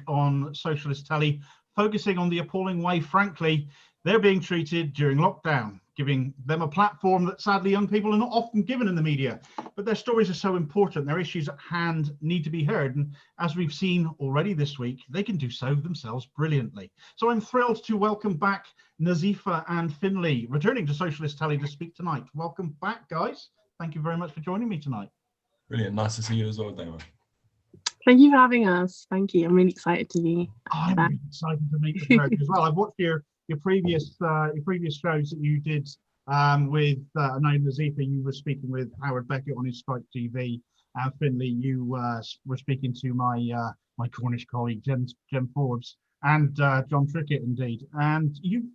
on Socialist Telly, focusing on the appalling way, frankly, they're being treated during lockdown, giving them a platform that sadly young people are not often given in the media. But their stories are so important, their issues at hand need to be heard. And as we've seen already this week, they can do so themselves brilliantly. So I'm thrilled to welcome back Nazifa and Finley, returning to Socialist Telly to speak tonight. Welcome back, guys. Thank you very much for joining me tonight. Brilliant. Nice to see you as well, Damon. Thank you for having us. Thank you. I'm really excited to be I'm back. really excited to meet the pair as well. I've watched your previous shows that you did with I know Nazifa, you were speaking with Howard Beckett on his Strike TV, and Finley, you were speaking to my Cornish colleague Jem Forbes and John Trickett, indeed. And you've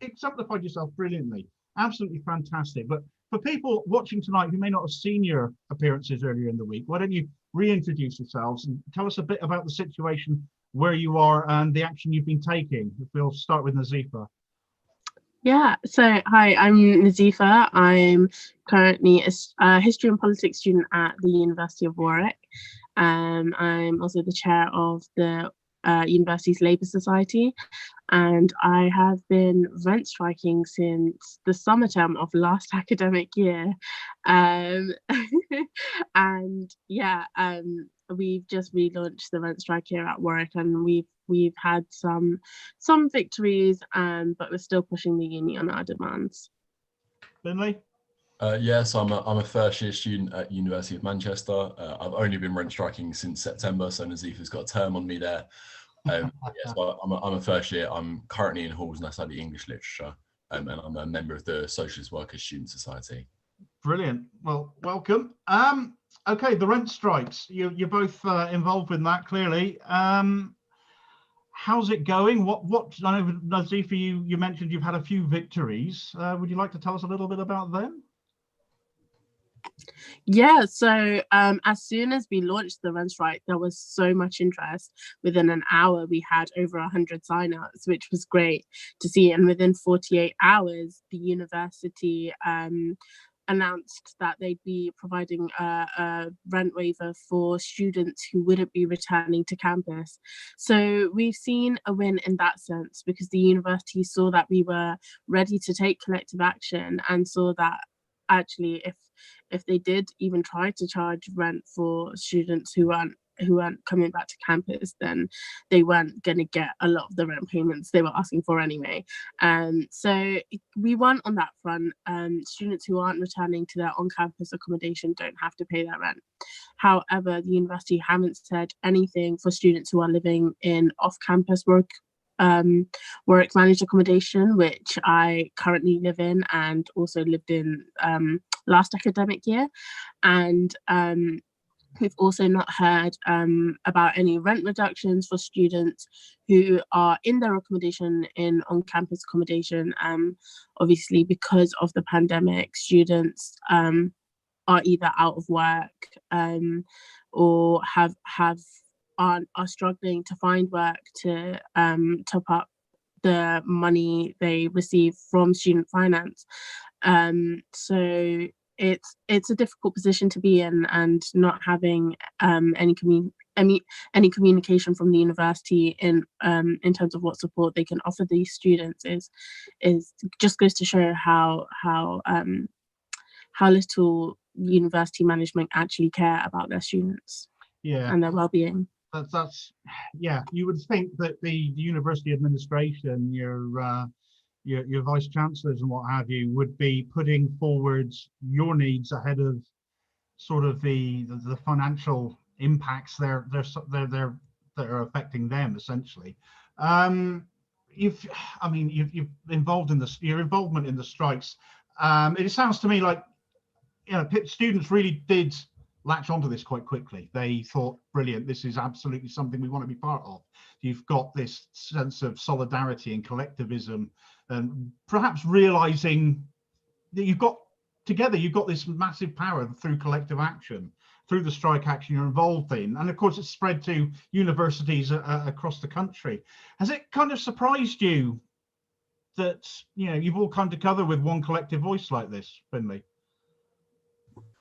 exemplified yourself brilliantly, absolutely fantastic. But for people watching tonight who may not have seen your appearances earlier in the week, why don't you reintroduce yourselves and tell us a bit about the situation where you are and the action you've been taking. If we'll start with Nazifa. Yeah, so hi, I'm Nazifa. I'm currently a history and politics student at the University of Warwick. I'm also the chair of the university's Labour Society, and I have been rent striking since the summer term of last academic year. And yeah, we've just relaunched the rent strike here at Warwick, and we've had some victories, but we're still pushing the uni on our demands. Finley? Yes, I'm a first year student at University of Manchester. I've only been rent striking since September, so Nazifa's got a term on me there. Yes, well, I'm a first year. I'm currently in halls and I study English literature, and I'm a member of the Socialist Workers Student Society. Brilliant. Well, welcome. Okay, the rent strikes. You're both involved in that, clearly. How's it going? What I know, Nazifa, you mentioned you've had a few victories. Would you like to tell us a little bit about them? Yeah, so as soon as we launched the rent strike, there was so much interest. Within an hour, we had over 100 sign-ups, which was great to see. And within 48 hours, the university announced that they'd be providing a rent waiver for students who wouldn't be returning to campus. So we've seen a win in that sense, because the university saw that we were ready to take collective action and saw that actually if they did even try to charge rent for students who aren't coming back to campus, then they weren't going to get a lot of the rent payments they were asking for anyway. So we won on that front. Students who aren't returning to their on-campus accommodation don't have to pay their rent. However, the university haven't said anything for students who are living in off-campus work managed accommodation, which I currently live in and also lived in last academic year. And we've also not heard about any rent reductions for students who are in their accommodation in on-campus accommodation. Obviously, because of the pandemic, students are either out of work or are struggling to find work to top up the money they receive from student finance. So it's a difficult position to be in, and not having any communication from the university in terms of what support they can offer these students is just goes to show how little university management actually care about their students and their well-being. That's yeah. You would think that the university administration, your vice chancellors and what have you, would be putting forward your needs ahead of sort of the financial impacts that are affecting them, essentially. You've involved in this. Your involvement in the strikes. It sounds to me like students really did latch onto this quite quickly. They thought, brilliant, this is absolutely something we want to be part of. You've got this sense of solidarity and collectivism, and perhaps realizing that you've got this massive power through collective action, through the strike action you're involved in. And of course, it's spread to universities across the country. Has it kind of surprised you that you've all come together with one collective voice like this, Finley?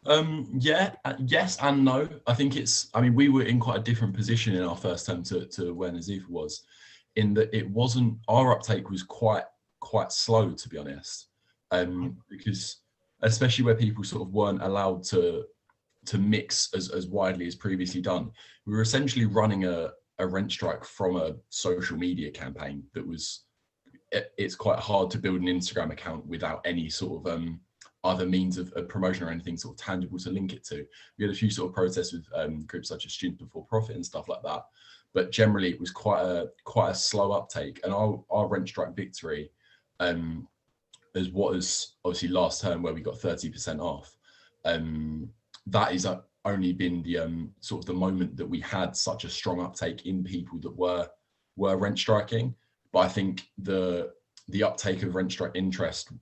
Yeah, yes and no. I think I mean, we were in quite a different position in our first term to where Nazifa was, in that it wasn't, our uptake was quite slow, to be honest. Because especially where people sort of weren't allowed to mix as widely as previously done, we were essentially running a rent strike from a social media campaign that was, it's quite hard to build an Instagram account without any sort of other means of promotion or anything sort of tangible to link it to. We had a few sort of protests with groups such as Students Before Profit and stuff like that, but generally it was quite a slow uptake. And our rent strike victory, as what is obviously last term where we got 30% off, that is only been the sort of the moment that we had such a strong uptake in people that were rent striking. But I think the uptake of rent strike interest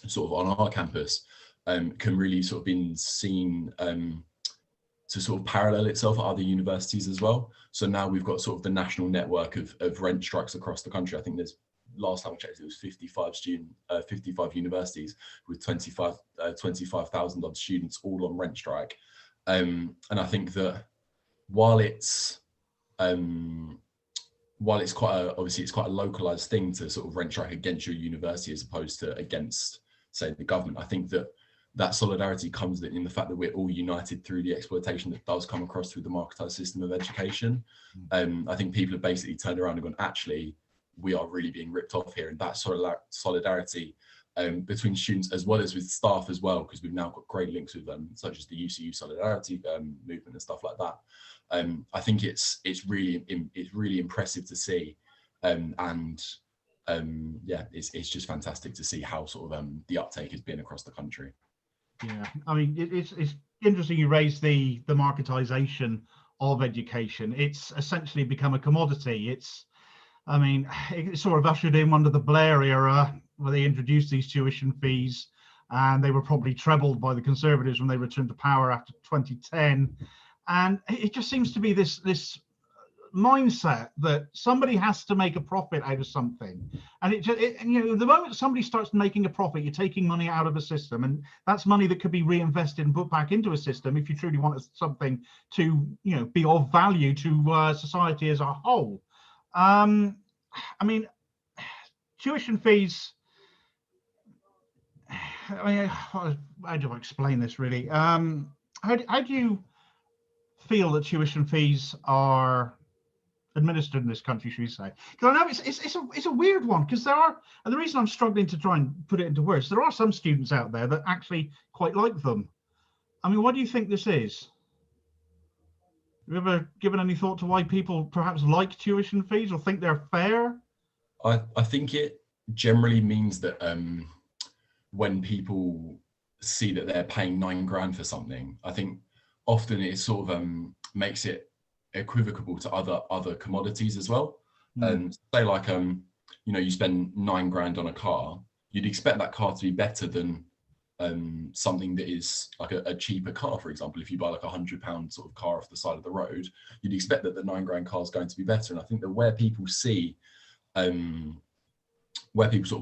sort of on our campus can really sort of been seen to sort of parallel itself at other universities as well. So now we've got sort of the national network of rent strikes across the country. I think there's, last time I checked, it was 55 universities with 25,000 odd students all on rent strike. And I think that while it's obviously it's quite a localized thing to sort of rent strike against your university as opposed to against, say, the government, I think that solidarity comes in the fact that we're all united through the exploitation that does come across through the marketized system of education. I think people have basically turned around and gone, actually, we are really being ripped off here. And that sort of solidarity between students as well as with staff as well, because we've now got great links with them, such as the UCU solidarity movement and stuff like that. I think it's really impressive to see, yeah, it's just fantastic to see how sort of the uptake has been across the country. Yeah, I mean, it's interesting you raise the marketization of education. It's essentially become a commodity. I mean, it sort of ushered in under the Blair era where they introduced these tuition fees, and they were probably trebled by the Conservatives when they returned to power after 2010. And it just seems to be this mindset that somebody has to make a profit out of something. And you know, the moment somebody starts making a profit, you're taking money out of a system, and that's money that could be reinvested and put back into a system if you truly want something to, you know, be of value to society as a whole. I mean, tuition fees, I mean, how do I explain this really? How do you feel that tuition fees are administered in this country, should we say? Because I know it's a weird one, because there are, and the reason I'm struggling to try and put it into words, there are some students out there that actually quite like them. I mean, what do you think this is? Have you ever given any thought to why people perhaps like tuition fees or think they're fair? I think it generally means that when people see that they're paying £9,000 for something, I think often it sort of makes it equivocal to other commodities as well. And say like you know, you spend £9,000 on a car, you'd expect that car to be better than something that is like a cheaper car. For example, if you buy like £100 sort of car off the side of the road, you'd expect that the £9,000 car is going to be better. And I think that where people see sort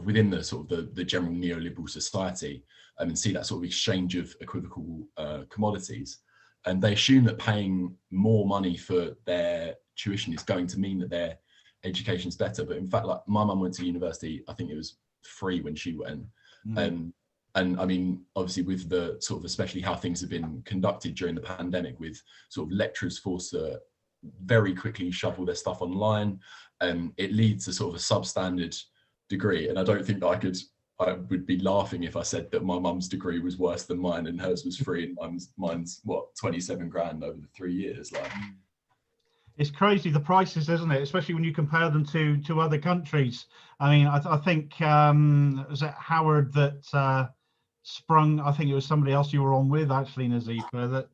of within the sort of the general neoliberal society and see that sort of exchange of equivocal commodities, and they assume that paying more money for their tuition is going to mean that their education is better. But in fact, like my mum went to university, I think it was free when she went. And I mean, obviously with the sort of, especially how things have been conducted during the pandemic, with sort of lecturers forced to very quickly shovel their stuff online, it leads to sort of a substandard degree. And I don't think that I would be laughing if I said that my mum's degree was worse than mine and hers was free, and mine's what, 27 grand over the 3 years. Like, it's crazy, the prices, isn't it? Especially when you compare them to other countries. I mean, I think was it Howard that sprung, I think it was somebody else you were on with actually, Nazifa, that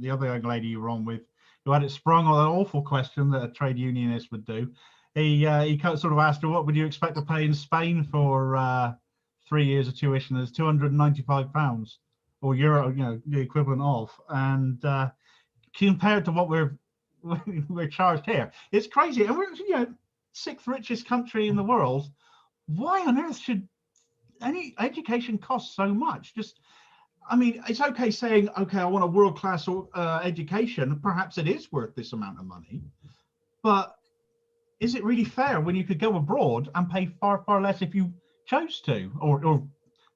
the other young lady you were on with, who had it sprung on an awful question that a trade unionist would do. He sort of asked her, what would you expect to pay in Spain for 3 years of tuition? There's £295 or euro, you know, the equivalent of, and compared to what we're charged here, it's crazy. And we're, you know, sixth richest country in the world. Why on earth should any education cost so much? Just, I mean, it's okay saying, okay, I want a world-class education. Perhaps it is worth this amount of money, but is it really fair when you could go abroad and pay far, far less if you chose to, or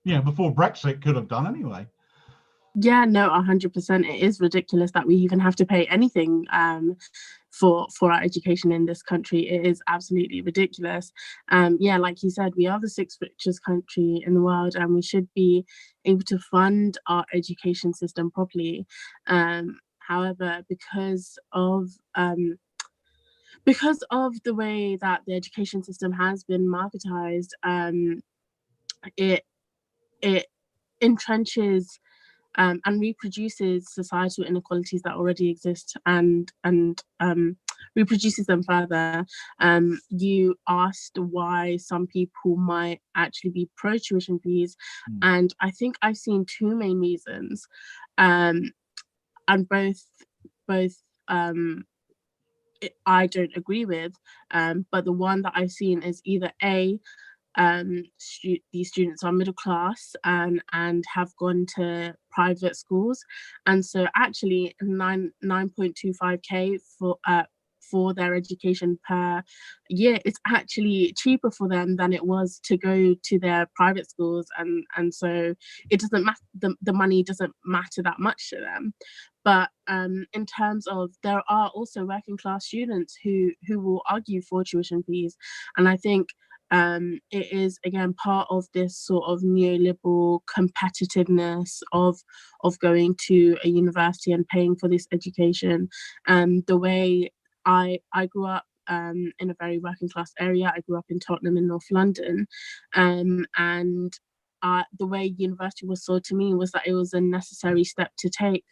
before Brexit could have done anyway? Yeah, no, 100%. It is ridiculous that we even have to pay anything for our education in this country. It is absolutely ridiculous. Yeah, like you said, we are the sixth richest country in the world, and we should be able to fund our education system properly. However, because of the way that the education system has been marketized, it it entrenches and reproduces societal inequalities that already exist, and reproduces them further. You asked why some people might actually be pro tuition fees, and I think I've seen two main reasons, and both I don't agree with, but the one that I've seen is either A, these students are middle class and have gone to private schools, and so actually 9.25k for their education per year, it's actually cheaper for them than it was to go to their private schools, and so it doesn't matter, the money doesn't matter that much to them. But in terms of, there are also working class students who will argue for tuition fees, and I think it is again part of this sort of neoliberal competitiveness of going to a university and paying for this education. The way I grew up in a very working class area. I grew up in Tottenham in North London, and the way university was sold to me was that it was a necessary step to take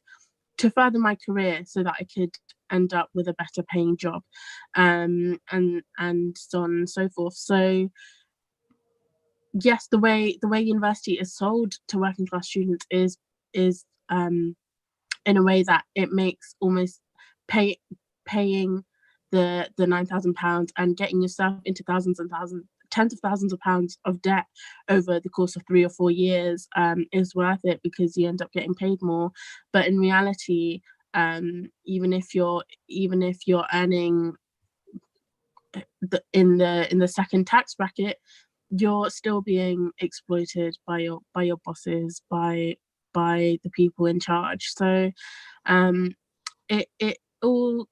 to further my career so that I could end up with a better paying job, and so on and so forth. So yes, the way university is sold to working class students is in a way that it makes almost paying the £9,000 and getting yourself into tens of thousands of pounds of debt over the course of 3 or 4 years is worth it, because you end up getting paid more. But in reality, even if you're earning in the second tax bracket, you're still being exploited by your bosses, by the people in charge. So it all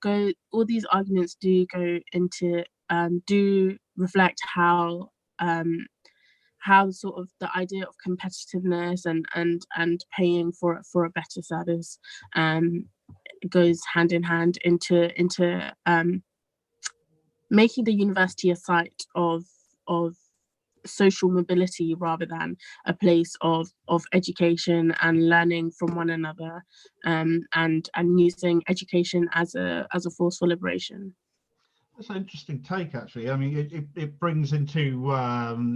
these arguments do go into do reflect how sort of the idea of competitiveness and paying for a better service goes hand in hand into making the university a site of social mobility rather than a place of education and learning from one another, and using education as a force for liberation. That's an interesting take, actually. I mean, it brings into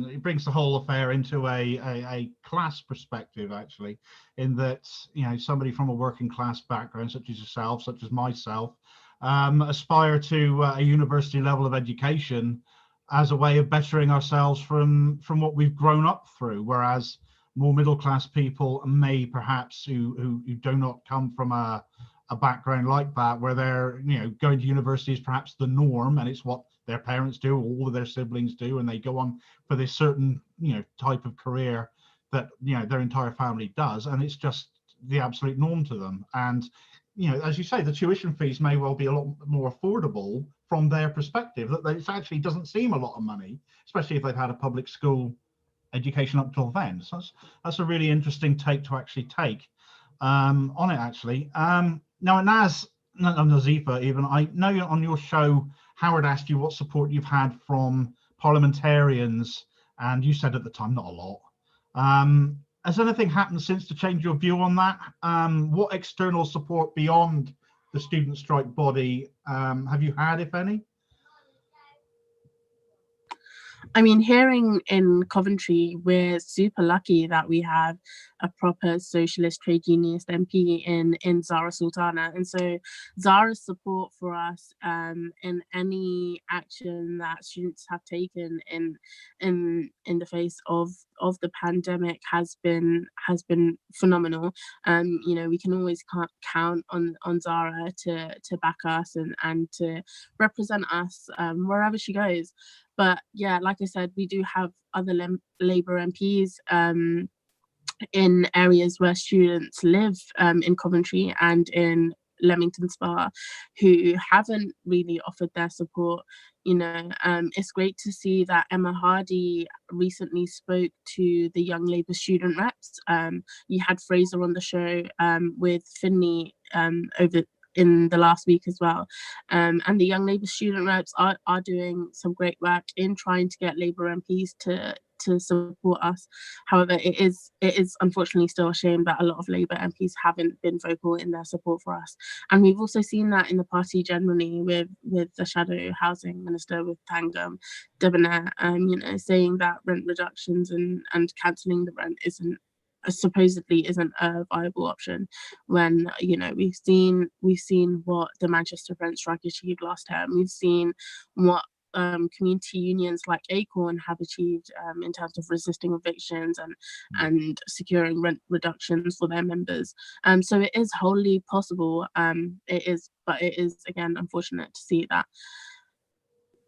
it brings the whole affair into a class perspective, actually, in that somebody from a working class background, such as yourself, such as myself, aspire to a university level of education as a way of bettering ourselves from what we've grown up through, whereas more middle class people may perhaps who do not come from a background like that, where they're going to university is perhaps the norm, and it's what their parents do, all of their siblings do, and they go on for this certain type of career that their entire family does, and it's just the absolute norm to them. And as you say, the tuition fees may well be a lot more affordable from their perspective, that it actually doesn't seem a lot of money, especially if they've had a public school education up till then. So that's a really interesting take to actually take on it, actually. Now, Nazifa, even, I know on your show, Howard asked you what support you've had from parliamentarians, and you said at the time, not a lot. Has anything happened since to change your view on that? What external support beyond the student strike body have you had, if any? I mean, hearing in Coventry, we're super lucky that we have a proper socialist trade unionist MP in Zara Sultana. And so Zara's support for us in any action that students have taken in the face of the pandemic has been phenomenal. You know, we can always count on Zara to back us and to represent us wherever she goes. But yeah, like I said, we do have other Labour MPs in areas where students live, in Coventry and in Leamington Spa, who haven't really offered their support. You know, it's great to see that Emma Hardy recently spoke to the young Labour student reps. You had Fraser on the show with Finley over in the last week as well. And the young Labour student reps are doing some great work in trying to get Labour MPs to support us. However, it is unfortunately still a shame that a lot of Labour MPs haven't been vocal in their support for us. And we've also seen that in the party generally with the shadow housing minister, with Tangam Debonair, you know, saying that rent reductions and cancelling the rent supposedly isn't a viable option, when, you know, we've seen what the Manchester rent strike achieved last term. We've seen what community unions like Acorn have achieved in terms of resisting evictions and securing rent reductions for their members. So it is wholly possible. It is again unfortunate to see that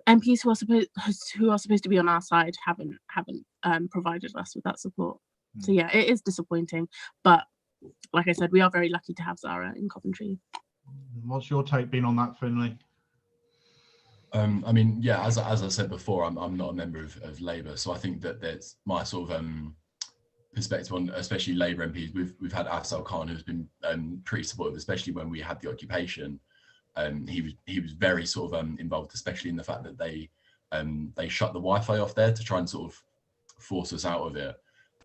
MPs who are supposed to be on our side haven't provided us with that support. So yeah, it is disappointing, but like I said, we are very lucky to have Zara in Coventry. What's your take been on that, Finley? I mean, yeah, as I said before, I'm not a member of Labour, so I think that there's my sort of perspective on especially Labour MPs. We've had Afzal Khan, who's been pretty supportive, especially when we had the occupation. He was very sort of involved, especially in the fact that they shut the Wi-Fi off there to try and sort of force us out of it.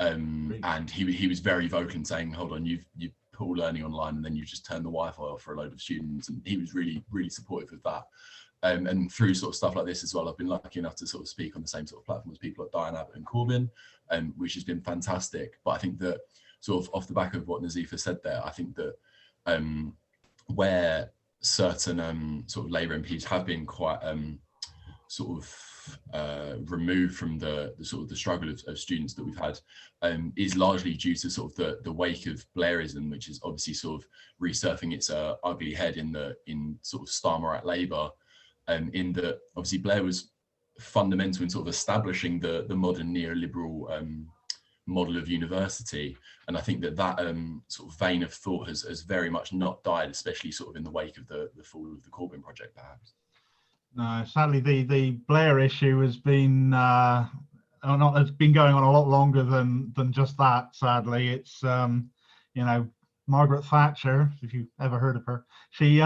And he was very vocal in saying, hold on, you put all learning online and then you just turn the Wi-Fi off for a load of students. And he was really, really supportive of that. And through sort of stuff like this as well, I've been lucky enough to sort of speak on the same sort of platform as people like Diane Abbott and Corbyn, which has been fantastic. But I think that sort of off the back of what Nazifa said there, I think that where certain sort of Labour MPs have been quite sort of removed from the sort of the struggle of students that we've had is largely due to sort of the wake of Blairism, which is obviously sort of resurfing its ugly head in sort of Starmer at Labour, in that obviously Blair was fundamental in sort of establishing the modern neoliberal model of university, and I think that sort of vein of thought has very much not died, especially sort of in the wake of the fall of the Corbyn project, perhaps. No, sadly, the Blair issue has been it's been going on a lot longer than just that. Sadly, it's you know, Margaret Thatcher, if you've ever heard of her, she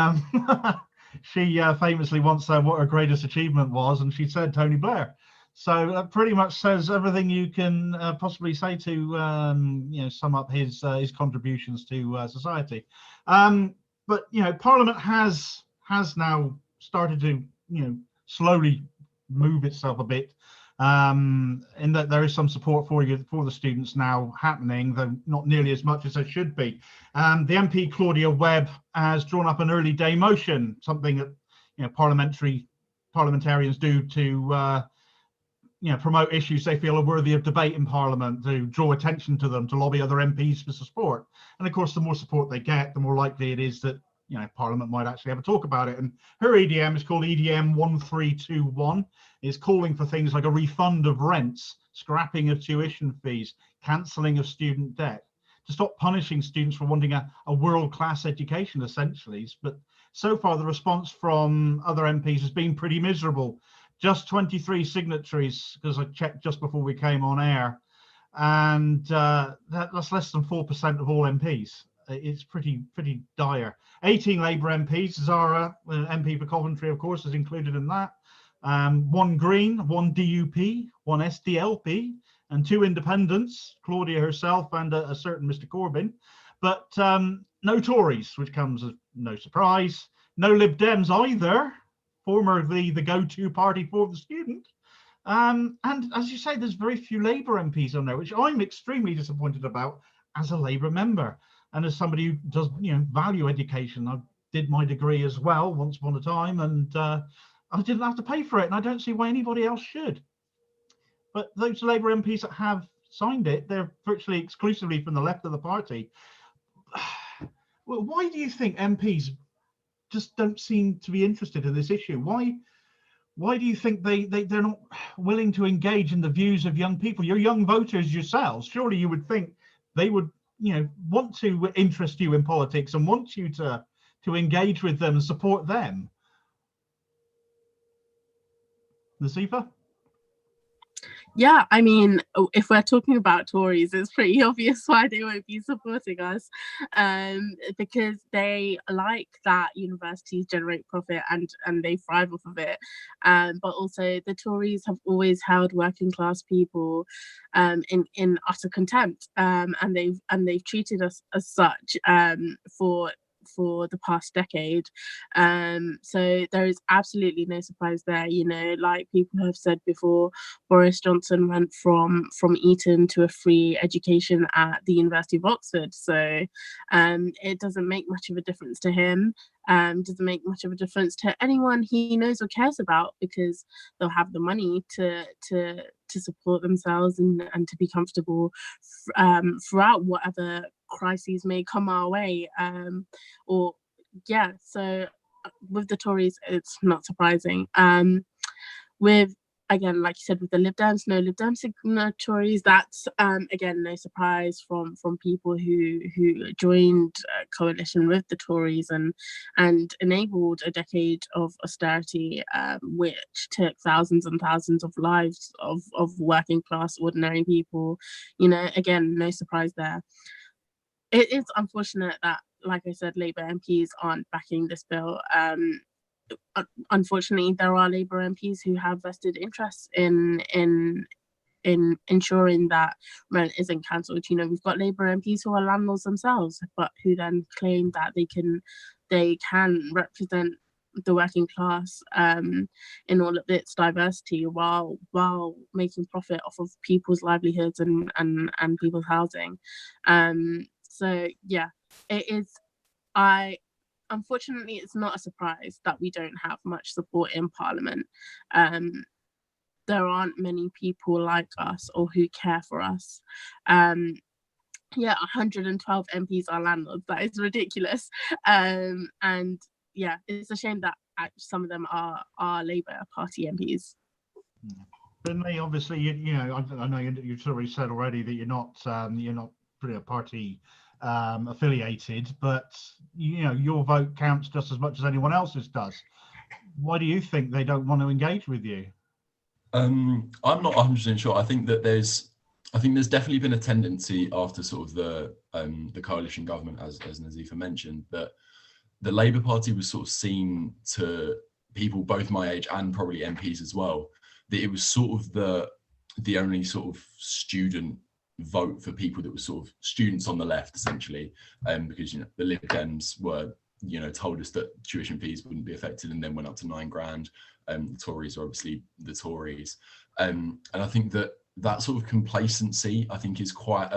she famously once said what her greatest achievement was, and she said Tony Blair. So that pretty much says everything you can possibly say to you know, sum up his contributions to society. But you know, Parliament has now started to, you know, slowly move itself a bit, in that there is some support for the students now happening, though not nearly as much as there should be. The MP Claudia Webb has drawn up an early day motion, something that, you know, parliamentarians do to you know, promote issues they feel are worthy of debate in Parliament, to draw attention to them, to lobby other MPs for support. And of course, the more support they get, the more likely it is that, you know, Parliament might actually have a talk about it. And her EDM is called EDM 1321, is calling for things like a refund of rents, scrapping of tuition fees, cancelling of student debt, to stop punishing students for wanting a world-class education, essentially. But so far, the response from other MPs has been pretty miserable. Just 23 signatories, because I checked just before we came on air, and that's less than 4% of all MPs. It's pretty dire. 18 Labour MPs, Zara, MP for Coventry, of course, is included in that. 1 Green, 1 DUP, 1 SDLP, and 2 independents, Claudia herself and a certain Mr. Corbyn. But no Tories, which comes as no surprise. No Lib Dems either, formerly the go-to party for the student. And as you say, there's very few Labour MPs on there, which I'm extremely disappointed about as a Labour member. And as somebody who does, you know, value education, I did my degree as well once upon a time, and I didn't have to pay for it, and I don't see why anybody else should. But those Labour MPs that have signed it, they're virtually exclusively from the left of the party. Well, why do you think MPs just don't seem to be interested in this issue? Why do you think they're not willing to engage in the views of young people? You're young voters yourselves. Surely you would think they would, want to interest you in politics and want you to engage with them and support them. Nazifa? Yeah, I mean, if we're talking about Tories, it's pretty obvious why they won't be supporting us, because they like that universities generate profit and they thrive off of it. But also the Tories have always held working class people in utter contempt, and they've treated us as such for the past decade. So there is absolutely no surprise there. Like people have said before, Boris Johnson went from Eton to a free education at the University of Oxford. So it doesn't make much of a difference to him. Doesn't make much of a difference to anyone he knows or cares about, because they'll have the money to support themselves and to be comfortable throughout whatever crises may come our way. So with the Tories, it's not surprising. With, again, like you said, with the Lib Dems, no Lib Dem signatories. That's again no surprise from people who joined a coalition with the Tories and enabled a decade of austerity, which took thousands and thousands of lives of working class ordinary people. Again, no surprise there. It is unfortunate that, like I said, Labour MPs aren't backing this bill. Unfortunately, there are Labour MPs who have vested interests in ensuring that rent isn't cancelled. We've got Labour MPs who are landlords themselves, but who then claim that they can represent the working class in all of its diversity while making profit off of people's livelihoods and people's housing. So yeah, it is. Unfortunately, it's not a surprise that we don't have much support in Parliament. There aren't many people like us or who care for us. 112 MPs are landlords. That is ridiculous. And yeah, it's a shame that some of them are Labour Party MPs. Finlay, obviously, I know you've already said already that you're not pretty party affiliated, but your vote counts just as much as anyone else's does. Why do you think they don't want to engage with you? I'm not 100% sure. I think there's definitely been a tendency after sort of the coalition government, as Nazifa mentioned, that the Labour Party was sort of seen to people both my age and probably MPs as well, that it was sort of the only sort of student vote for people that were sort of students on the left, essentially, because the Lib Dems were told us that tuition fees wouldn't be affected and then went up to £9,000. The Tories are obviously the Tories, and I think that sort of complacency, I think, is quite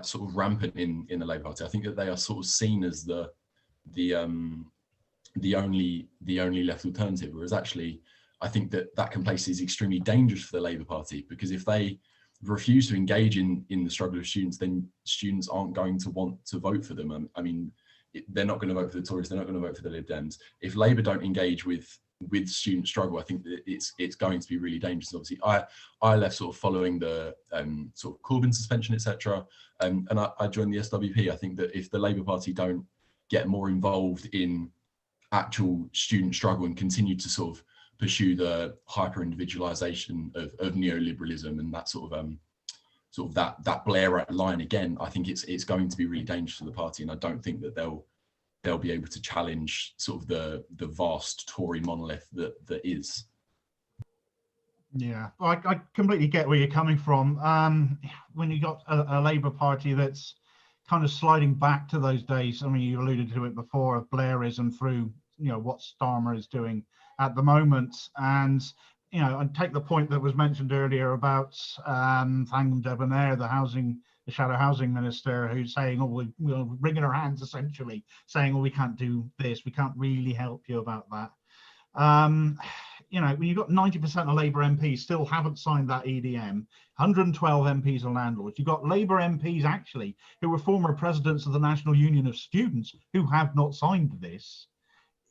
sort of rampant in the Labour Party. I think that they are sort of seen as the only left alternative, whereas actually I think that complacency is extremely dangerous for the Labour Party, because if they refuse to engage in the struggle of students, then students aren't going to want to vote for them. I mean, they're not going to vote for the Tories, they're not going to vote for the Lib Dems. If Labour don't engage with student struggle, I think that it's going to be really dangerous. Obviously, I left sort of following the sort of Corbyn suspension, etc., and I joined the SWP. I think that if the Labour Party don't get more involved in actual student struggle and continue to sort of pursue the hyper individualization of neoliberalism and that sort of that Blairite line again, I think it's going to be really dangerous for the party, and I don't think that they'll be able to challenge sort of the vast Tory monolith that is. Yeah, I completely get where you're coming from. When you got a Labour Party that's kind of sliding back to those days, I mean, you alluded to it before, of Blairism through what Starmer is doing at the moment, and I take the point that was mentioned earlier about Thangam Debonair, the shadow housing minister, who's saying, we're wringing our hands, essentially saying, we can't do this, we can't really help you about that. you know, when you've got 90% of Labour MPs still haven't signed that EDM, 112 MPs are landlords. You've got Labour MPs actually who were former presidents of the National Union of Students who have not signed this.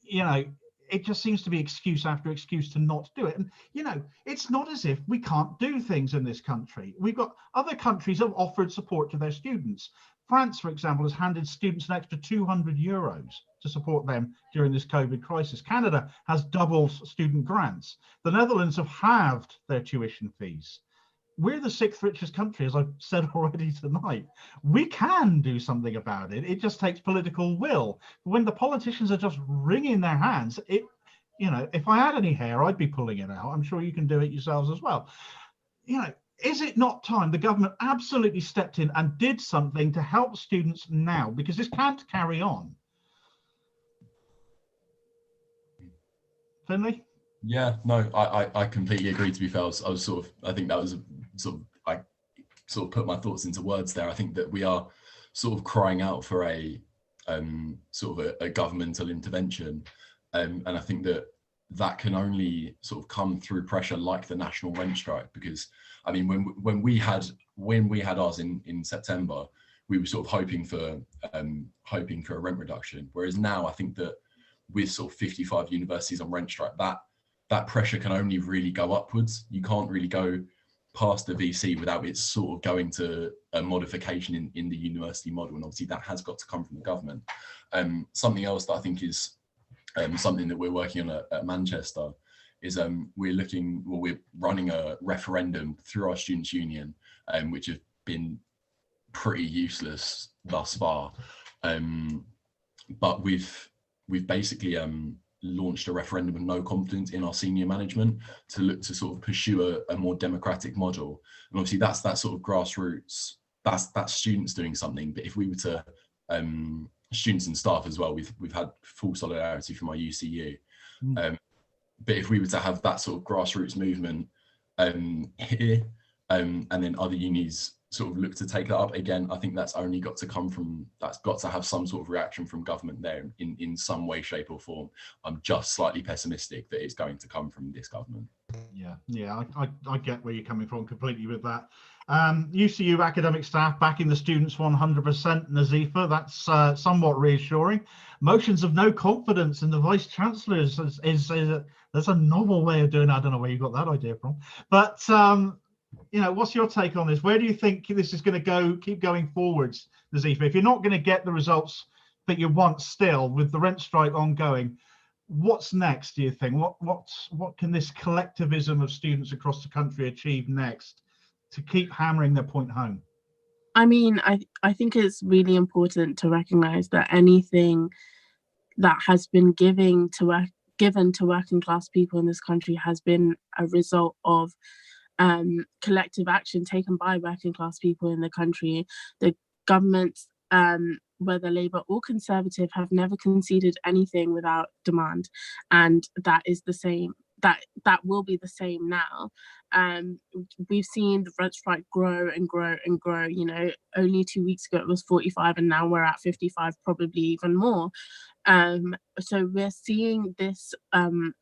You know, it just seems to be excuse after excuse to not do it. And, you know, it's not as if we can't do things in this country. We've got other countries have offered support to their students. France, for example, has handed students an extra €200 to support them during this COVID crisis. Canada has doubled student grants. The Netherlands have halved their tuition fees. We're the sixth richest country, as I've said already tonight. We can do something about it. It just takes political will. When the politicians are just wringing their hands, it, you know, if I had any hair, I'd be pulling it out. I'm sure you can do it yourselves as well. You know, is it not time the government absolutely stepped in and did something to help students now? Because this can't carry on. Finlay? Yeah, no, I completely agree. To be fair, I was sort of, I think that was I sort of put my thoughts into words there. I think that we are sort of crying out for a sort of a governmental intervention, and I think that can only sort of come through pressure like the national rent strike. Because I mean, when we had ours in September, we were sort of hoping for a rent reduction. Whereas now, I think that with sort of 55 universities on rent strike, that pressure can only really go upwards. You can't really go past the VC without it sort of going to a modification in the university model. And obviously that has got to come from the government. Something else that I think is something that we're working on at Manchester is we're running a referendum through our students' union, which have been pretty useless thus far. But we've basically launched a referendum of no confidence in our senior management to look to sort of pursue a more democratic model. And obviously that's that sort of grassroots, that's students doing something. But if we were to students and staff as well, we've had full solidarity from our UCU. But if we were to have that sort of grassroots movement here, and then other unis sort of look to take that up again, I think that's only got to have some sort of reaction from government there in some way, shape or form. I'm just slightly pessimistic that it's going to come from this government. Yeah, I get where you're coming from completely with that. UCU academic staff backing the students 100%, Nazifa, that's somewhat reassuring. Motions of no confidence in the vice chancellors is there's a novel way of doing it. I don't know where you got that idea from, but you know, what's your take on this? Where do you think this is going to keep going forwards, Nazifa? If you're not going to get the results that you want still with the rent strike ongoing, what's next, do you think? What can this collectivism of students across the country achieve next to keep hammering their point home? I mean, I think it's really important to recognise that anything that has been given to working class people in this country has been a result of collective action taken by working class people in the country. The governments, whether Labour or Conservative, have never conceded anything without demand, and that is the same. That will be the same now. We've seen the rent strike grow and grow and grow. You know, only 2 weeks ago it was 45, and now we're at 55, probably even more. So we're seeing this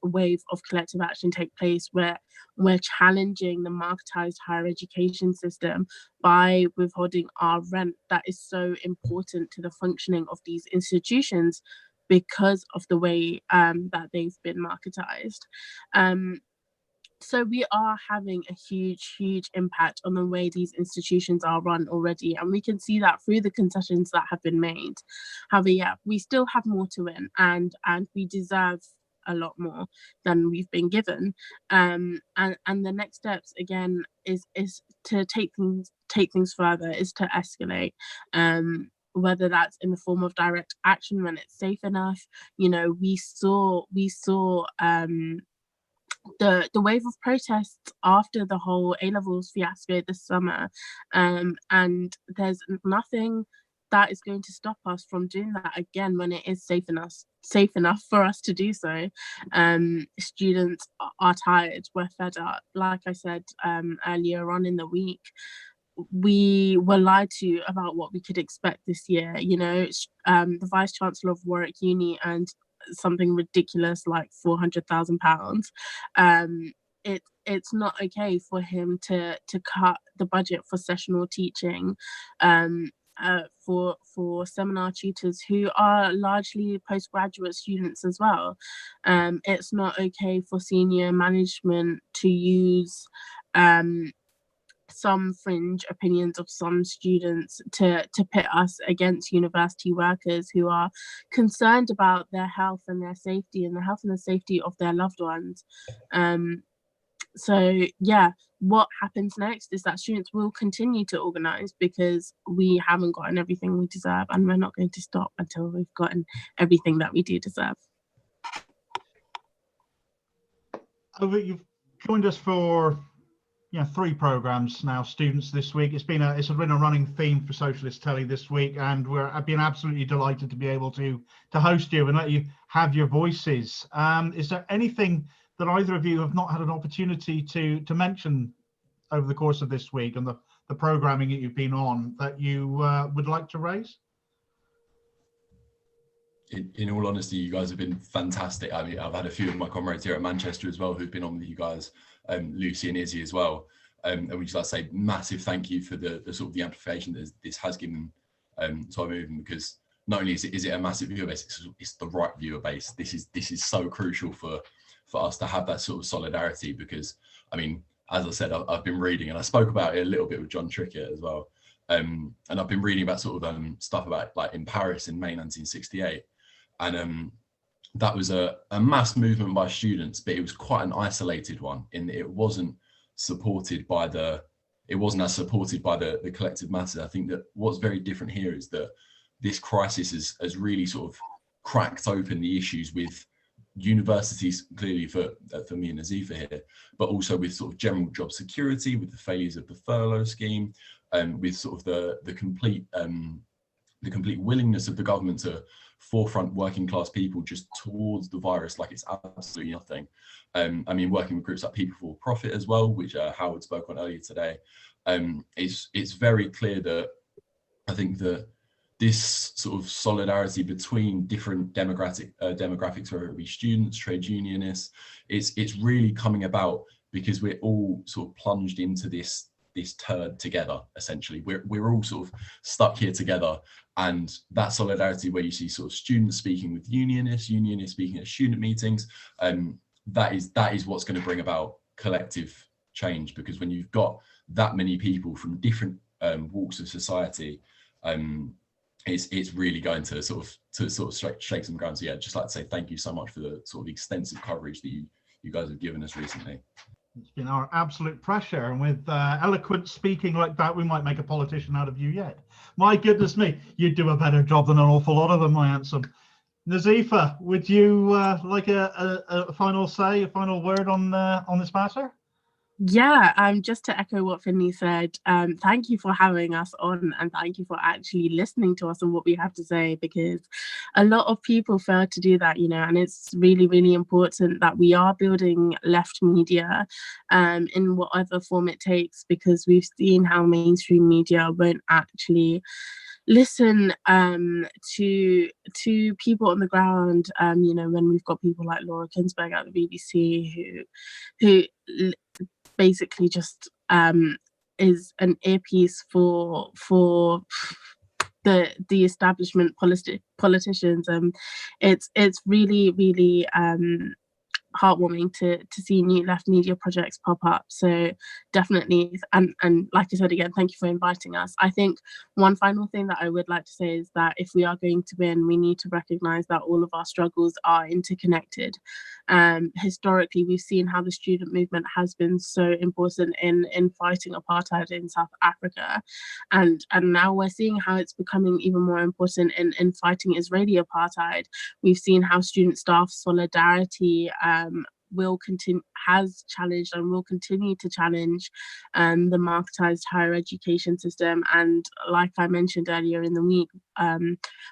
wave of collective action take place where we're challenging the marketized higher education system by withholding our rent that is so important to the functioning of these institutions because of the way that they've been marketized. So we are having a huge impact on the way these institutions are run already, and we can see that through the concessions that have been made. However, yeah, we still have more to win, and we deserve a lot more than we've been given. And the next steps again is to take things further, is to escalate. Whether that's in the form of direct action when it's safe enough. You know, we saw the wave of protests after the whole A-levels fiasco this summer, and there's nothing that is going to stop us from doing that again when it is safe enough for us to do so. Students are tired, we're fed up. Like I said earlier on in the week, we were lied to about what we could expect this year. You know, the Vice Chancellor of Warwick Uni and something ridiculous like £400,000. It's not okay for him to cut the budget for sessional teaching, for seminar tutors who are largely postgraduate students as well. It's not okay for senior management to use some fringe opinions of some students to pit us against university workers who are concerned about their health and their safety and the health and the safety of their loved ones. So yeah, what happens next is that students will continue to organise because we haven't gotten everything we deserve, and we're not going to stop until we've gotten everything that we do deserve. You've joined us for 3 programs now, students, this week. It's been a running theme for Socialist Telly this week, and I've been absolutely delighted to be able to host you and let you have your voices. Is there anything that either of you have not had an opportunity to mention over the course of this week and the programming that you've been on that you would like to raise? In all honesty, you guys have been fantastic. I mean, I've had a few of my comrades here at Manchester as well who've been on with you guys, Lucy and Izzy as well. And we just like to say massive thank you for the sort of the amplification that this has given to our movement, because not only is it a massive viewer base, it's the right viewer base. This is so crucial for us to have that sort of solidarity, because I mean, as I said, I've been reading, and I spoke about it a little bit with John Trickett as well. And I've been reading about sort of stuff about like in Paris in May 1968. And that was a mass movement by students, but it was quite an isolated one in that it wasn't as supported by the collective masses. I think that what's very different here is that this crisis has really sort of cracked open the issues with universities, clearly for me and Nazifa here, but also with sort of general job security, with the failures of the furlough scheme, with sort of the complete willingness of the government to forefront working class people just towards the virus like it's absolutely nothing. I mean, working with groups like People for Profit as well, which Howard spoke on earlier today, it's very clear that I think that this sort of solidarity between different demographics, whether it be students, trade unionists, it's really coming about because we're all sort of plunged into this turd together. Essentially, we're all sort of stuck here together, and that solidarity where you see sort of students speaking with unionists speaking at student meetings, that is what's going to bring about collective change, because when you've got that many people from different walks of society, it's really going to sort of shake some ground. So yeah, just like to say thank you so much for the sort of extensive coverage that you guys have given us recently. It's been our absolute pleasure, and with eloquent speaking like that, we might make a politician out of you yet. My goodness me, you'd do a better job than an awful lot of them, my handsome. Nazifa, would you like a final word on this matter? Yeah, just to echo what Finley said, thank you for having us on, and thank you for actually listening to us and what we have to say, because a lot of people fail to do that, and it's really, really important that we are building left media in whatever form it takes, because we've seen how mainstream media won't actually listen to people on the ground, when we've got people like Laura Kinsberg at the BBC who basically just is an earpiece for the establishment politicians. It's really, really heartwarming to see new left media projects pop up. So definitely, and like I said again, thank you for inviting us. I think one final thing that I would like to say is that if we are going to win, we need to recognize that all of our struggles are interconnected. Historically, we've seen how the student movement has been so important in fighting apartheid in South Africa, and now we're seeing how it's becoming even more important in fighting Israeli apartheid. We've seen how student staff solidarity has challenged and will continue to challenge the marketized higher education system. And like I mentioned earlier in the week,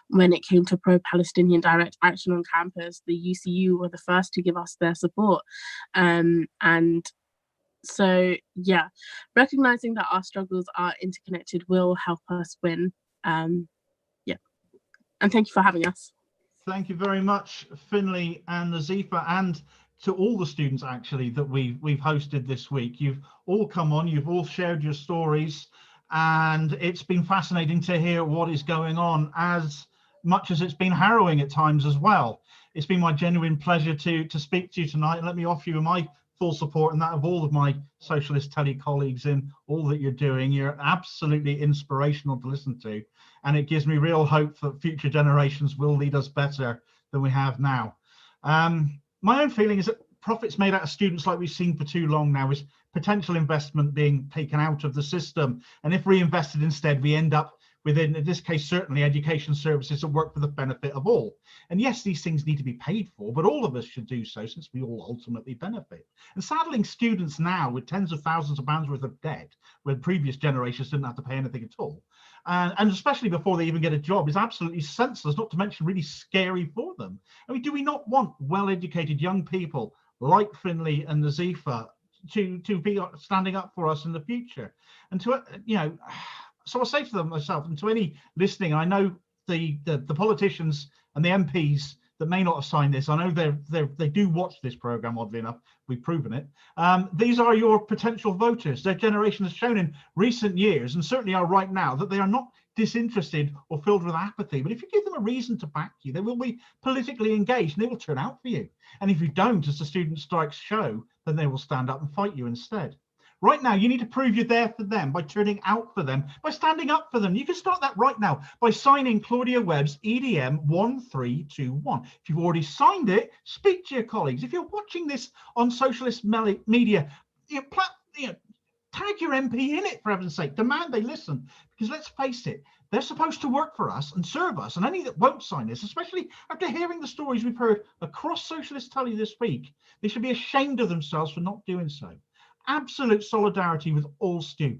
when it came to pro-Palestinian direct action on campus, the UCU were the first to give us their support. And so, yeah, recognizing that our struggles are interconnected will help us win. Yeah, and thank you for having us. Thank you very much, Finlay and Nazifa, and to all the students actually that we've hosted this week. You've all come on, you've all shared your stories, and it's been fascinating to hear what is going on, as much as it's been harrowing at times as well. It's been my genuine pleasure to speak to you tonight, and let me offer you my full support and that of all of my Socialist Telly colleagues in all that you're doing. You're absolutely inspirational to listen to, and it gives me real hope that future generations will lead us better than we have now. My own feeling is that profits made out of students, like we've seen for too long now, is potential investment being taken out of the system, and if reinvested instead, we end up within, in this case, certainly education services that work for the benefit of all. And yes, these things need to be paid for, but all of us should do so, since we all ultimately benefit. And saddling students now with tens of thousands of pounds worth of debt, when previous generations didn't have to pay anything at all, and especially before they even get a job, is absolutely senseless, not to mention really scary for them. I mean, do we not want well-educated young people like Finlay and Nazifa to be standing up for us in the future? And to, you know, so I'll say to them myself, and to any listening, I know the politicians and the MPs that may not have signed this, I know they do watch this programme, oddly enough, we've proven it. These are your potential voters. Their generation has shown in recent years, and certainly are right now, that they are not disinterested or filled with apathy. But if you give them a reason to back you, they will be politically engaged and they will turn out for you. And if you don't, as the student strikes show, then they will stand up and fight you instead. Right now, you need to prove you're there for them by turning out for them, by standing up for them. You can start that right now by signing Claudia Webb's EDM 1321. If you've already signed it, speak to your colleagues. If you're watching this on socialist media, tag your MP in it, for heaven's sake. Demand they listen, because let's face it, they're supposed to work for us and serve us, and any that won't sign this, especially after hearing the stories we've heard across Socialist Telly this week, they should be ashamed of themselves for not doing so. Absolute solidarity with all students.